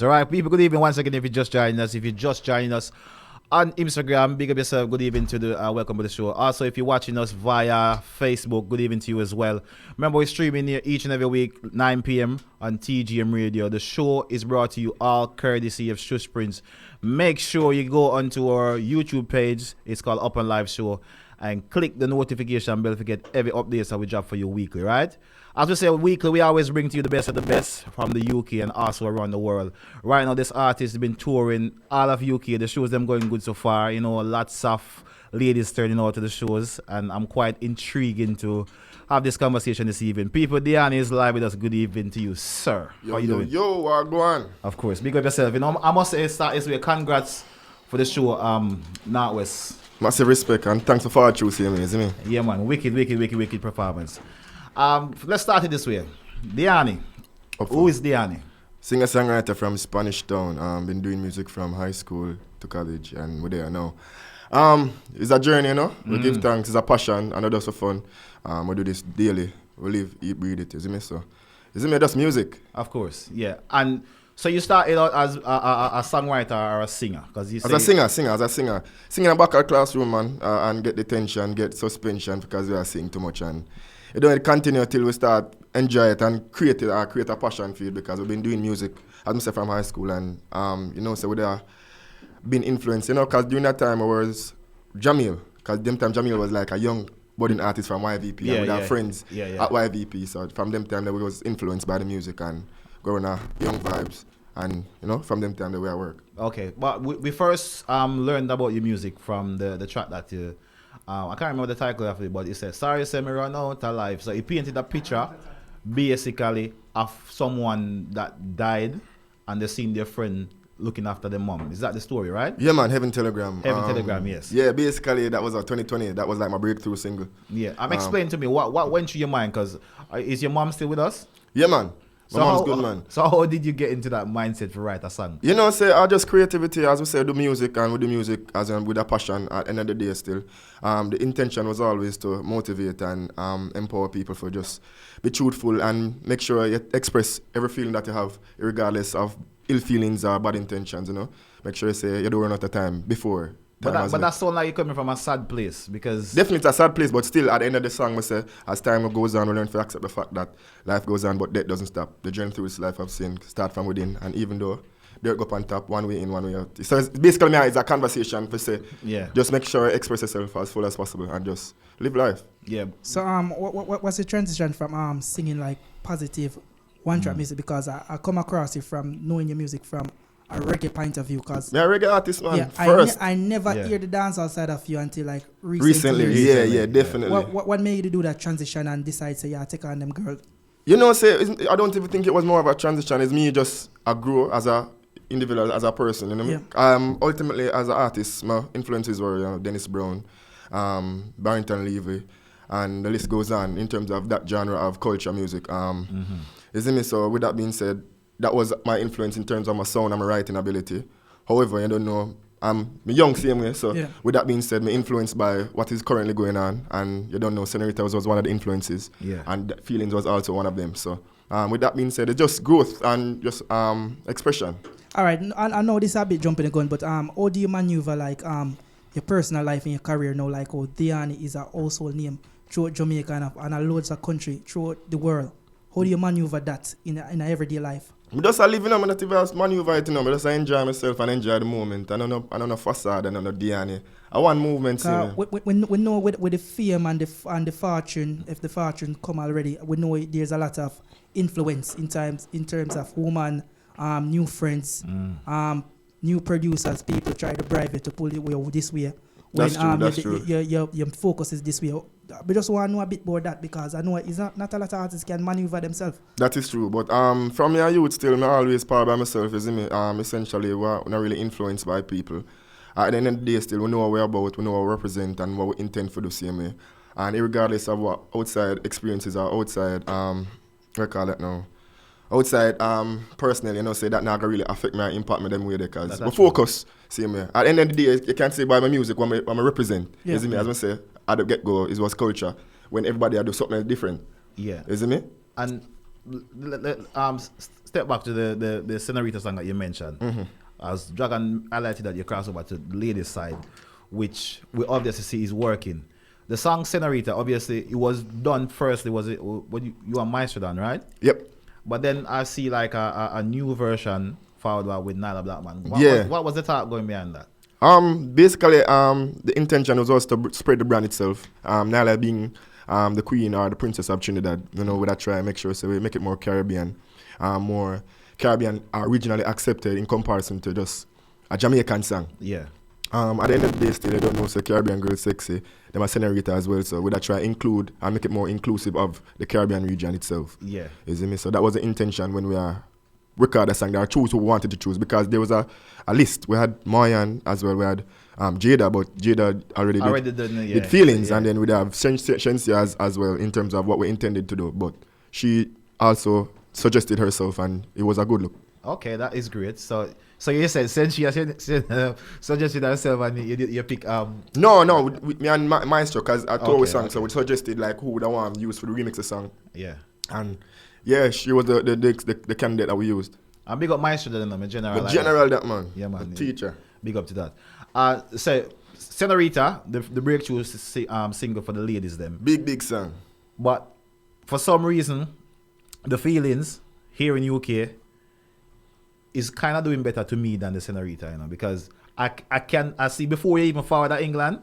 All right, people, good evening once again. If you're just joining us on Instagram, big up yourself. Good evening to the welcome to the show. Also, if you're watching us via Facebook, good evening to you as well. Remember, we're streaming here each and every week, 9 p.m. on TGM Radio. The show is brought to you all courtesy of Shush Prince. Make sure you go onto our YouTube page. It's called Upnlive Show, and click the notification bell to get every update that we drop for you weekly, right? As we say weekly, we always bring to you the best of the best from the UK and also around the world. Right now, this artist has been touring all of UK. The shows them going good so far. You know, lots of ladies turning out to the shows, and I'm quite intrigued to have this conversation this evening. People, Diane is live with us. Good evening to you, sir. How you doing? Yo, what go on? Of course, big up yourself. You know, I must say, start this way. Congrats for the show, Northwest. Massive respect and thanks for following through, see me. Yeah, man. Wicked performance. Let's start it this way. Diane. Who is Diane? Singer-songwriter from Spanish Town. Been doing music from high school to college, and we're there now. It's a journey, you know. We give thanks. It's a passion, and it's also fun. We do this daily. We live, eat, breathe it. You see me? So, you see me? That's music. Of course, yeah. And so you started out as a songwriter or a singer? As a singer. Singing in the back of the classroom, man, and get detention, get suspension because we are singing too much. And you don't continue till we start enjoy it and create a passion for it, because we've been doing music, as I said, from high school. And, so we have been influenced, because during that time I was Jamil, because them time Jamil was like a young budding artist from YVP, and with our friends at YVP. So from them time that we was influenced by the music and growing our young vibes. And, from them time the way I work. Okay, but we first learned about your music from the track that you... I can't remember the title of it, but it said, "Sorry, say me run out of life." So he painted a picture, basically, of someone that died, and they seen their friend looking after their mom. Is that the story, right? Yeah, man. Heaven Telegram. Telegram, yes. Yeah, basically, that was 2020. That was like my breakthrough single. Yeah. Explain to me, what went through your mind? Because is your mom still with us? Yeah, man. My mom's good, man. So how did you get into that mindset to write a song? I just creativity, as we say, do music, and we do music as with a passion at the end of the day still. The intention was always to motivate and empower people for just be truthful and make sure you express every feeling that you have, regardless of ill feelings or bad intentions, Make sure you say you don't run out of time before. But that sounds like you're coming from a sad place, because... Definitely it's a sad place, but still at the end of the song we say, as time goes on, we learn to accept the fact that life goes on, but death doesn't stop. The journey through this life of sin start from within, and even though dirt go up on top, one way in, one way out. So it's basically, it's a conversation to say, just make sure you express yourself as full as possible and just live life. Yeah. So what's the transition from singing like positive one-track music? Because I come across it from knowing your music from a reggae point of view, because I'm a reggae artist, man. Yeah, first. I never hear the dance outside of you until like recently. Yeah, definitely. What made you to do that transition and decide to take on them girls? I don't even think it was more of a transition. It's me just I grew as a individual, as a person. Ultimately, as an artist, my influences were Dennis Brown, Barrington Levy, and the list goes on in terms of that genre of culture music. Isn't it? So with that being said, that was my influence in terms of my sound and my writing ability. However, you don't know, I'm young same way, so with that being said, I'm influenced by what is currently going on, and you don't know, Senorita was one of the influences, and Feelings was also one of them. So with that being said, it's just growth and just expression. All right, I know this is a bit jumping the gun, but how do you maneuver like your personal life and your career now? Like, Diane is a household name throughout Jamaica and loads of country throughout the world. How do you maneuver that in a everyday life? I just live in not even maneuver it, I just enjoy myself and enjoy the moment. I don't know facade and no DNA. I want movement. We know with the fame and the fortune, if the fortune come already, we know there's a lot of influence in terms of woman, new friends, new producers. People try to bribe you to pull it this way. When that's true. Your focus is this way. We just want to know a bit more of that, because I know it's not a lot of artists can maneuver themselves. That is true, but from your youth still, I'm always powered by myself, isn't me? Essentially, we're not really influenced by people. At the end of the day, still, we know what we're about, we know what we represent, and what we intend for the same way. And regardless of what outside experiences or outside, outside personally, say that not gonna really affect me or impact me them way, because we focus same way. At the end of the day, you can't say by my music what I represent. Isn't me? As I say, at the get-go, it was culture. When everybody do something different. Yeah. Isn't it? And step back to the Senorita song that you mentioned. As Dragon highlighted that you cross over to the ladies' side, which we obviously see is working. The song Senorita, obviously, it was done firstly, was it, what you and Maestro done, right? Yep. But then I see like a new version followed by with Nyla Blackman. What was the thought going behind that? Basically, the intention was also to spread the brand itself. Nyla being the queen or the princess of Trinidad, you know, with that try make sure so we make it more Caribbean, originally accepted in comparison to just a Jamaican song. Yeah. At the end of the day, still, they don't know so Caribbean girl sexy. Them a Senorita as well, so we that try include and make it more inclusive of the Caribbean region itself. Yeah. You see me? So that was the intention when we record a song. There are choose who we wanted to choose because there was a list. We had Mayan as well. We had Jada, but Jada already did feelings, and then we'd have Shensia as well in terms of what we intended to do. But she also suggested herself, and it was a good look. Okay, that is great. So you said Shensia suggested herself, and you pick No, me and Maestro, because I told we song, so we suggested like who would I want to use for the remix of the song. Yeah. And yeah, she was the candidate that we used. And big up Maestro then, I'm a general. But general that man. Yeah, man. The teacher. Big up to that. So Senorita, the breakthrough single for the ladies them. Big song. But for some reason, the feelings here in UK is kind of doing better to me than the Senorita, you know, because I see before you even forward at England,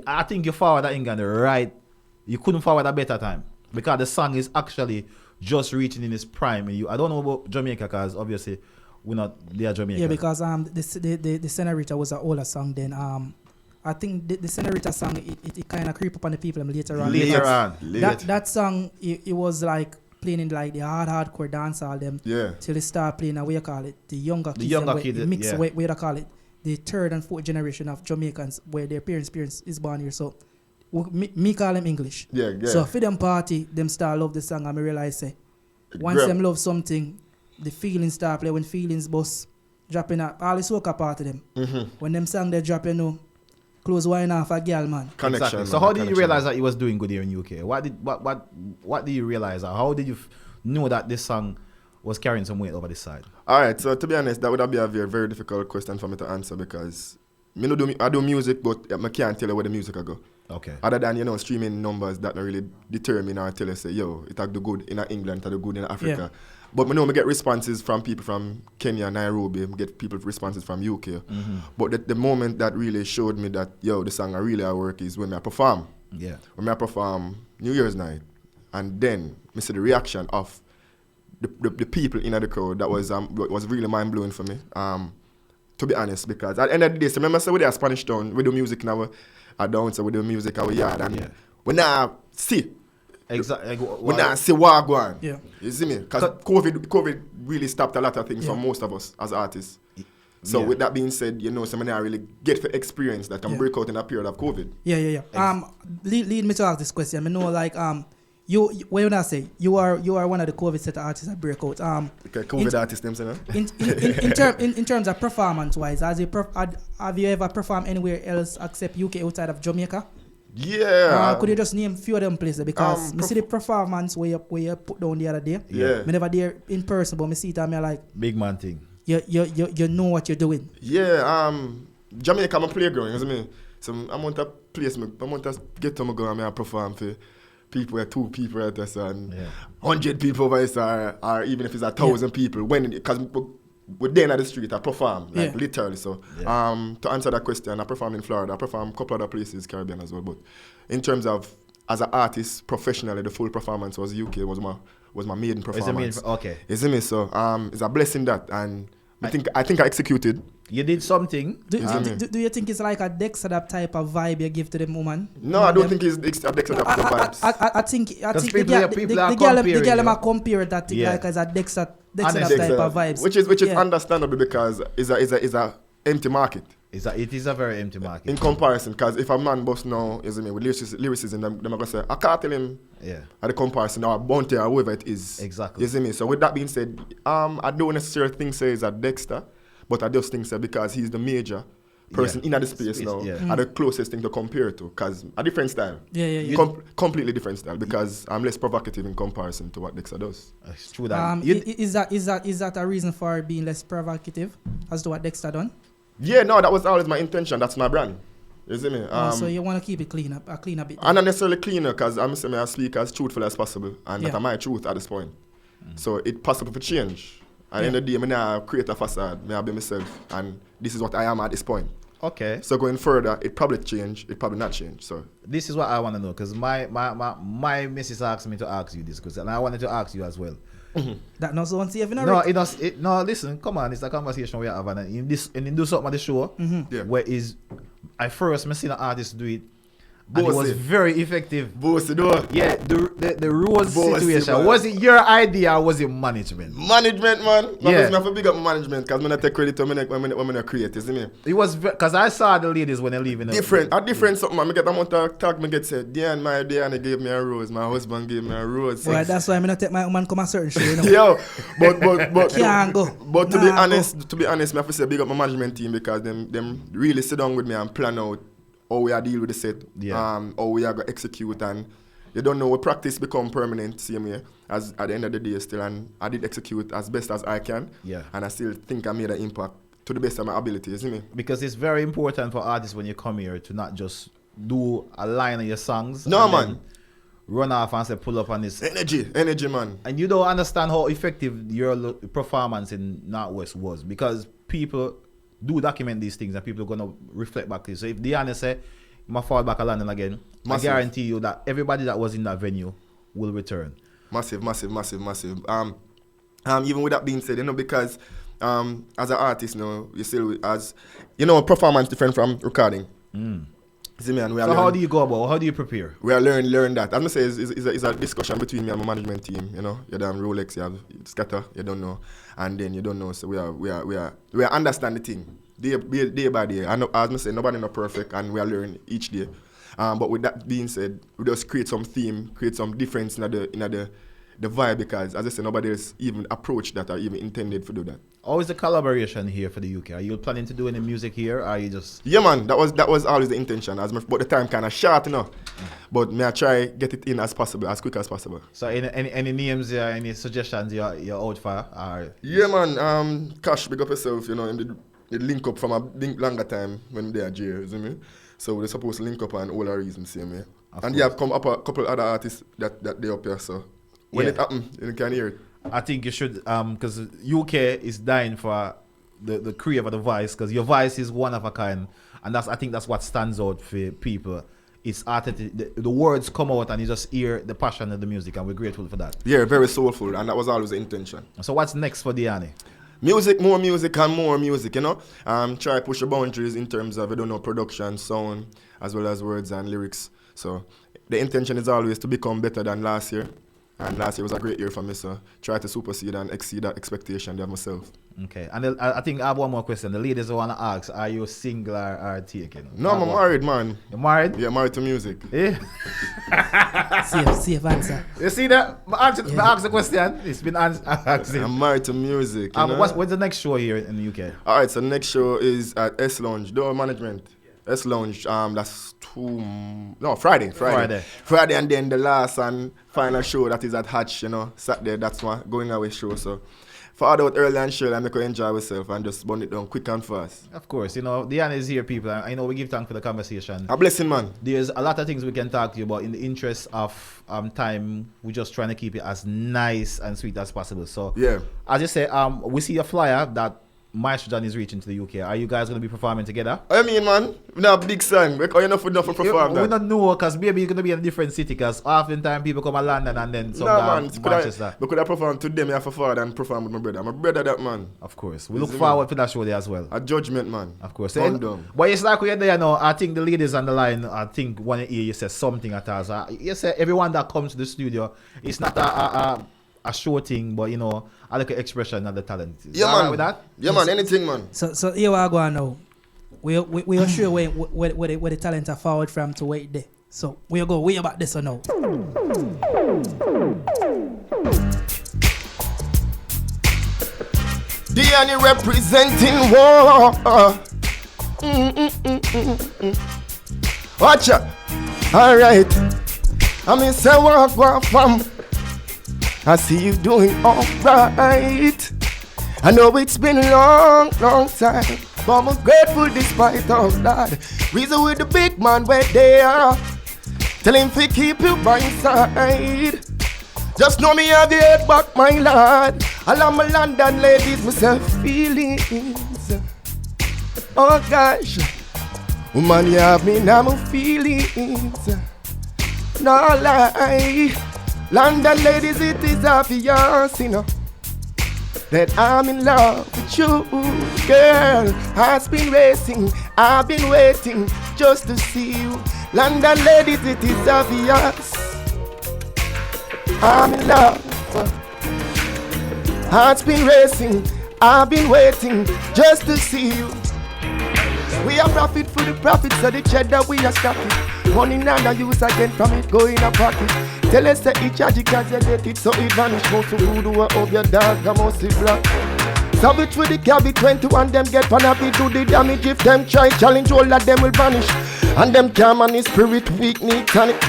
I think you forward at England right. You couldn't forward a better time because the song is actually just reaching in its prime. I don't know about Jamaica because obviously we're not there Jamaica. Yeah, because the Senorita was an older song then. I think the Senorita song it kind of creep up on the people later on. That song it was like playing in like the hardcore dancehall them. Yeah. Till they start playing what you call it, the younger kids. The mix yeah. Where you call it, the third and fourth generation of Jamaicans where their parents is born here. So me call them English. Yeah. So for them party, them start love the song and I realize say once them love something, the feelings start play when feelings bust dropping up all the soca part of them. When them song they drop, you know, close wine off a girl, man. Connection. Exactly. So how did you realize that he was doing good here in UK? What did you realize? How did you know that this song was carrying some weight over this side? All right. So to be honest, that would be a very, very difficult question for me to answer because I do music, but I can't tell you where the music will go. Okay. Other than streaming numbers that don't really determine or tell you say it do good in England, it do good in Africa. Yeah. But I get responses from people from Kenya, Nairobi, get people responses from UK. But the moment that really showed me that the song I really work is when I perform. Yeah. When I perform New Year's night, and then I see the reaction of the people in the crowd. That was really mind blowing for me. To be honest, because at the end of the day, so remember, we do Spanish Town, we do music now. I don't say we do music our yard, and we now see. Exactly. We now see what going. Yeah. You see me? Because COVID really stopped a lot of things for most of us as artists. So with that being said, someone I really get for experience that can break out in a period of COVID. Yeah. Lead me to ask this question. I know, like, when I say you are one of the COVID set artists that break out. Okay, COVID artists, them saying. In terms of performance wise, have you ever performed anywhere else except UK outside of Jamaica? Yeah. Could you just name a few of them places? Because I see the performance where you put down the other day. Yeah. I never there in person, but I see it and I like big man thing. You know what you're doing. Yeah. Jamaica, I'm a playground. You know what I mean? So I'm on that place. I'm on that get to go and I perform for people, 2 people at us, and 100 people over there, or even if it's 1,000 people. Because we're there in the street, I perform, literally. So to answer that question, I perform in Florida. I perform a couple other places, Caribbean as well. But in terms of as an artist, professionally, the full performance was UK. Was my maiden performance. Okay. You see me? So it's a blessing that, and I think I executed. You did something. Do you think it's like a Dexter type of vibe you give to them woman? No, I don't think it's a Dexter type of vibes. I think the girl might compare that to like as a Dexter type of vibes. Which is understandable because it's a empty market. It is a very empty market. In comparison, because if a man boss now is with lyricism, them are gonna say, I can't tell him at the comparison or Bounty or whoever it is. Exactly. You see me? So with that being said, I don't necessarily think say it's a Dexter. But I just think so because he's the major person in the space now are the closest thing to compare to, because a different style. Completely different style, because I'm less provocative in comparison to what Dexter does. It's true that. Is that a reason for being less provocative as to what Dexter done? Yeah, no, that was always my intention. That's my brand. You see me? So you want to keep it clean, a bit. And not necessarily cleaner, because I'm saying I speak as truthful as possible, and that's my truth at this point. So it's possible to change. And in the day, I now create a facade. I be myself, and this is what I am at this point. Okay. So going further, it probably change. It probably not change. So this is what I want to know, because my missus asked me to ask you this, and I wanted to ask you as well. That not so unsafe, no, no. Listen, come on, it's a conversation we are having. And in do something on the show, where is I first seen an artist do it. And it was very effective. Yeah, the Rose situation. Man. Was it your idea or was it management? Management, man. I have to big up management, because I take credit to when I create, you see me? It was because I saw the ladies when they leaving. Different something, man. I get a month of talk, I get said, Diane, my Diane gave me a rose. My husband gave me a rose. Well, that's why I'm not take my woman come a certain show, you know? Yo, but can't go. But to be honest, I have to say big up my management team, because them really sit down with me and plan out how we are deal with the set, how we are going to execute, and you don't know, we practice become permanent, same way, as at the end of the day still, and I did execute as best as I can, and I still think I made an impact to the best of my ability, you see me? Because it's very important for artists when you come here to not just do a line of your songs. No, man. Run off and say pull up on this. Energy, man. And you don't understand how effective your performance in Northwest was, because people do document these things and people are going to reflect back to you. So if Diana say, I fall back to London again, massive. I guarantee you that everybody that was in that venue will return. Massive. Even with that being said, you know, because as an artist, you know, you still as, you know, performance different from recording. See me, and we are how do you go about? How do you prepare? We are learn that. I'm gonna say is a discussion between me and my management team. You know, you have Rolex, you have Scatter, you don't know, and then you don't know. So we are understand the thing day by day. I know, as I say, nobody not perfect, and we are learning each day. But with that being said, we just create some theme, create some difference in the vibe, because as I said, nobody else even approached that or even intended to do that. How is the collaboration here for the UK? Are you planning to do any music here, or are you just... Yeah, man, that was always the intention, but the time kind of short, you know. But may I try get it in as possible, as quick as possible. So any names, any suggestions you're out for? Or... Yeah, man, Cash, big up yourself, you know, and the link up from a longer time when they are J, you see me? So we're supposed to link up on all our reasons, same way. And you have come up a couple other artists that they up here, so when it happens, you can hear it. I think you should, because UK is dying for the creator of the voice, because your voice is one of a kind, and I think that's what stands out for people. It's the words come out and you just hear the passion of the music, and we're grateful for that. Yeah, very soulful, and that was always the intention. So what's next for Diane? Music, more music, and more music, you know. Try push the boundaries in terms of, production, sound, as well as words and lyrics. So the intention is always to become better than last year. And last year was a great year for me, so try to supersede and exceed that expectation of myself. Okay, and I think I have one more question. The ladies want to ask, are you single or taken? No, I'm married, man. You're married? Yeah, married to music. Yeah. Safe answer. You see that? I asked the question. It's been answered. I'm married to music. What's the next show here in the UK? All right, so the next show is at S Lounge, Door Management. S Lounge, that's Friday. Friday, and then the last and final show that is at Hatch, Saturday, that's my going away show. So for out early and chill, and I can enjoy myself and just burn it down quick and fast. Of course, Diana is here, people. I know we give thanks for the conversation. A blessing, man. There's a lot of things we can talk to you about. In the interest of time, we're just trying to keep it as nice and sweet as possible. So yeah, as you say, we see a flyer that Maestro John is reaching to the UK. Are you guys going to be performing together? I mean, man, we're not a big song. We're enough to perform that. We don't know, because maybe you're going to be in a different city, because oftentimes people come to London and then some Manchester. We could have performed today, I have to forward and perform with my brother. My brother, that man. Of course. We look forward to that show there as well. A judgment, man. Of course. But it's like we're there now. I think the ladies on the line, want to hear you say something at us. You say everyone that comes to the studio, it's not a show thing, but I like an expression of the talent. Yeah, man. Right with that? Yeah, man. Anything, man. So here we go now. We are sure where the talent are forward from to wait there. So we go way about this or now. Diane representing war. Watch out. Alright. I mean, say walk from. I see you doing alright. I know it's been a long time, but I'm grateful despite all that. Reason with the big man where they are. Tell him to keep you by his side. Just know me have your head back, my lad. All of my London ladies, myself feelings. Oh gosh, woman, you have me now, my feelings. No lie, London ladies, it is obvious, you know, that I'm in love with you, girl. Heart's been racing, I've been waiting just to see you. London ladies, it is obvious, I'm in love. Heart's been racing, I've been waiting just to see you. We are profit for the profits of the cheddar we are stacking. Money now the use again from it go in a pocket. Tell us that it charge it cause you get it so it vanish. Most of who do of your dog and most is black. Savage with the cabby 21 them get pan happy do the damage. If them try challenge all of them will vanish. And them calm and his spirit weak need tonic.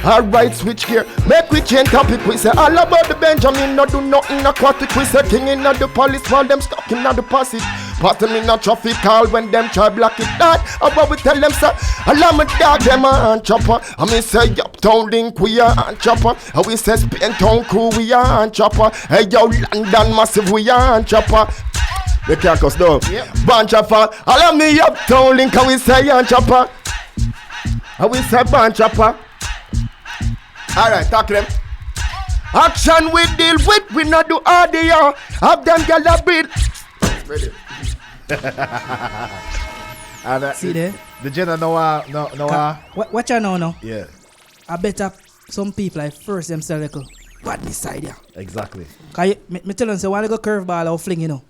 Alright, switch gear, make we change topic. We say all about the Benjamin, no do nothing aquatic. We say king in the police while them stuck in the posse. Pattern in a traffic call when them try block it that. About we tell them say, allow me dog them a chopper. And me say uptown link we a chopper. And we say Spain town crew we a chopper. Hey yo London massive we a chopper. They can't cuss though. Bunch of fall. Allow me uptown link and we say a chopper. And we say bunch chopper. Alright, talk to them. Action we deal with, we not do audio. Have them girl a breathe. Ready. And, See there? The general no. What you know now? Yeah, I better some people like first themselves like, what this side here? exactly. Cause me tell them say wanna go curveball or fling, you know.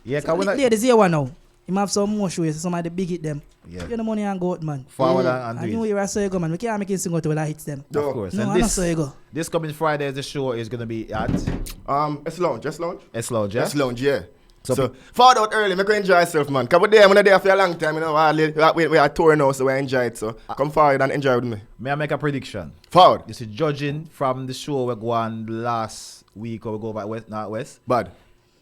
Yeah, So, cause when ladies here one now. Him have some more shows, somebody big hit them. Yeah. You know money and go out, man. forward and And do you know it. where I saw you go, man. We can't make it sing out till I hits them. Of course. No, And I not saw you go. this coming Friday, the show is gonna be at S Lounge. S Lounge. Yeah? S Lounge, yeah. So So forward out early, make you enjoy yourself, man. Cause we're there for a long time, you know. We are touring now, so we enjoy it. So come forward and enjoy with me. May I make a prediction? Forward. You see, judging from the show we go on last week or we go back west, not west. Bad.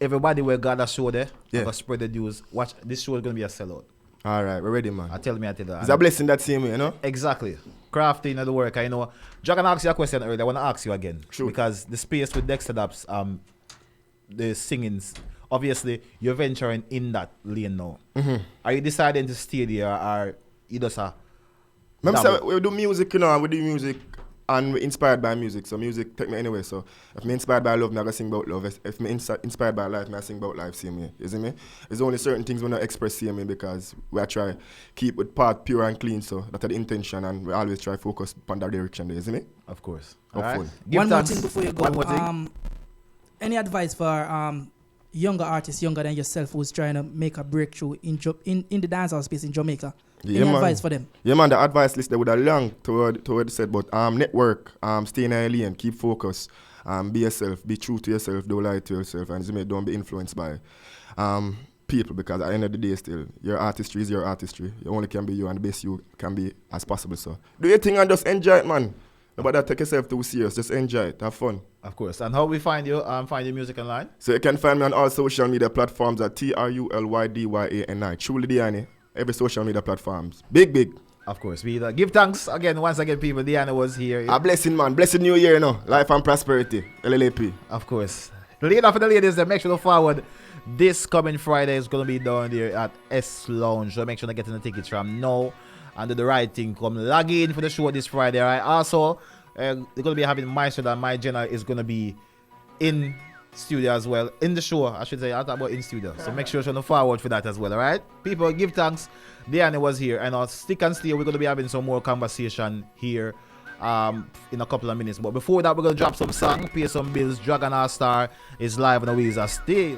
Everybody we got a show there. Yeah. Gonna spread the news. Watch, this show is gonna be a sellout. Alright, we're ready, man. I tell you. It's a blessing that same way, you know. Exactly. Crafting of the work. I know. Dragon asked you a question earlier. I want to ask you again. Sure. Because the space with Dexter Daps, the singings, obviously you're venturing in that lane now. Mm-hmm. Are you deciding to stay there or you just Remember, say dabble? we do music, you know, we do music and we're inspired by music. So music take me anyway. So if me inspired by love, me I gotta sing about love. If me inspired by life, me I sing about life same way. You see me? There's only certain things we not express same way because we are try keep it part pure and clean. So that's the intention and we always try focus on that direction there, you see me? Of course. Hopefully. Give One more thanks. thing before you go. One more thing. Any advice for younger artists, younger than yourself, who's trying to make a breakthrough in the dancehall space in Jamaica? Yeah, Any man. advice for them? Yeah, man, the advice list they would have long toward said, but network, stay in your lane, keep focus, be yourself, be true to yourself, don't lie to yourself, and don't be influenced by people because at the end of the day still, your artistry is your artistry. You only can be you and the best you can be as possible. So do your thing and just enjoy it, man. Nobody take yourself too serious, just enjoy it, have fun. Of course. And how we find you? Find your music online? So you can find me on all social media platforms at TRULYDYANI. Truly Diani. Every social media platforms. Big. Of course. We give thanks again, once again, people. Diana was here. A blessing, man. Blessed new year, you know. Life and prosperity. LLAP. Of course. Later for the ladies, make sure to forward. This coming Friday is going to be down there at S Lounge. So make sure to get in the tickets from now and do the right thing. Come log in for the show this Friday. All right. Also, they're going to be having my show and my general is going to be in studio as well. In the show, I should say. I'll talk about in studio. So make sure to forward for that as well. All right. People, give thanks. Diana was here. And stick and stay. We're going to be having some more conversation here in a couple of minutes. But before that, we're going to drop some song, pay some bills. Dragon All Star is live on the Weezer. Stay